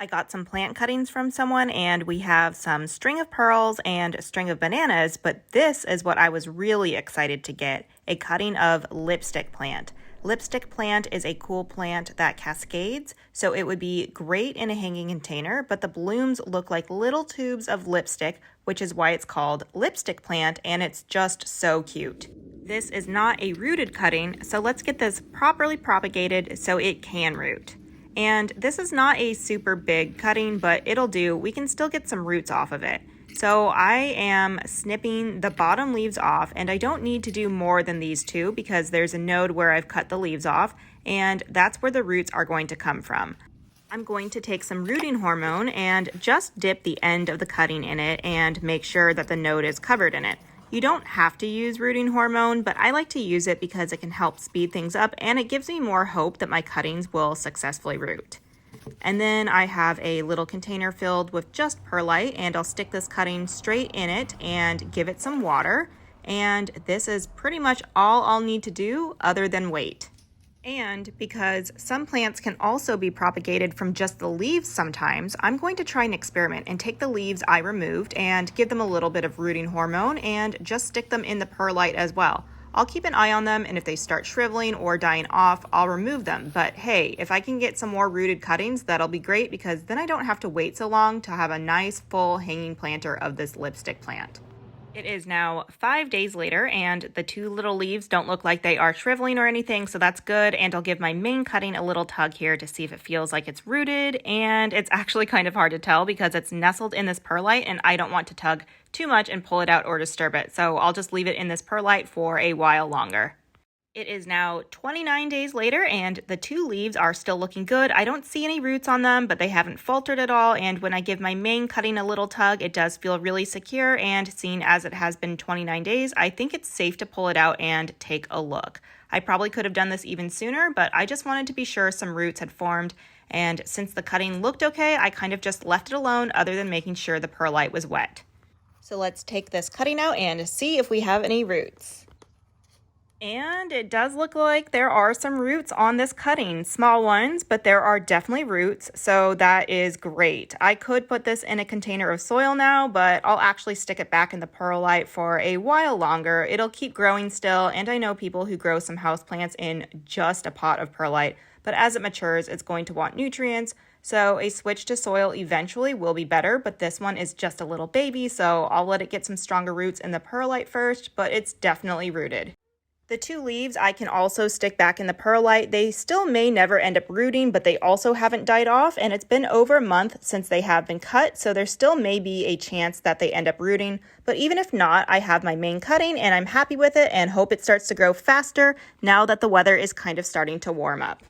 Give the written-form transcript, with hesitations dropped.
I got some plant cuttings from someone, and we have some string of pearls and a string of bananas, but this is what I was really excited to get, a cutting of lipstick plant. Lipstick plant is a cool plant that cascades, so it would be great in a hanging container, but the blooms look like little tubes of lipstick, which is why it's called lipstick plant, and it's just so cute. This is not a rooted cutting, so let's get this properly propagated so it can root. And this is not a super big cutting, but it'll do. We can still get some roots off of it. So I am snipping the bottom leaves off, and I don't need to do more than these two because there's a node where I've cut the leaves off, and that's where the roots are going to come from. I'm going to take some rooting hormone and just dip the end of the cutting in it and make sure that the node is covered in it. You don't have to use rooting hormone, but I like to use it because it can help speed things up and it gives me more hope that my cuttings will successfully root. And then I have a little container filled with just perlite, and I'll stick this cutting straight in it and give it some water. And this is pretty much all I'll need to do other than wait. And because some plants can also be propagated from just the leaves sometimes, I'm going to try an experiment and take the leaves I removed and give them a little bit of rooting hormone and just stick them in the perlite as well. I'll keep an eye on them, and if they start shriveling or dying off, I'll remove them. But hey, if I can get some more rooted cuttings, that'll be great because then I don't have to wait so long to have a nice full hanging planter of this lipstick plant. It is now 5 days later, and the two little leaves don't look like they are shriveling or anything, so that's good. And I'll give my main cutting a little tug here to see if it feels like it's rooted, and it's actually kind of hard to tell because it's nestled in this perlite, and I don't want to tug too much and pull it out or disturb it, so I'll just leave it in this perlite for a while longer. It is now 29 days later, and the two leaves are still looking good. I don't see any roots on them, but they haven't faltered at all, and when I give my main cutting a little tug, it does feel really secure, and seeing as it has been 29 days, I think it's safe to pull it out and take a look. I probably could have done this even sooner, but I just wanted to be sure some roots had formed, and since the cutting looked okay, I kind of just left it alone other than making sure the perlite was wet. So let's take this cutting out and see if we have any roots. And it does look like there are some roots on this cutting, small ones, but there are definitely roots, so that is great. I could put this in a container of soil now, but I'll actually stick it back in the perlite for a while longer. It'll keep growing still, and I know people who grow some houseplants in just a pot of perlite, but as it matures, it's going to want nutrients, so a switch to soil eventually will be better, but this one is just a little baby, so I'll let it get some stronger roots in the perlite first, but it's definitely rooted. The two leaves I can also stick back in the perlite. They still may never end up rooting, but they also haven't died off, and it's been over a month since they have been cut, so there still may be a chance that they end up rooting. But even if not, I have my main cutting, and I'm happy with it and hope it starts to grow faster now that the weather is kind of starting to warm up.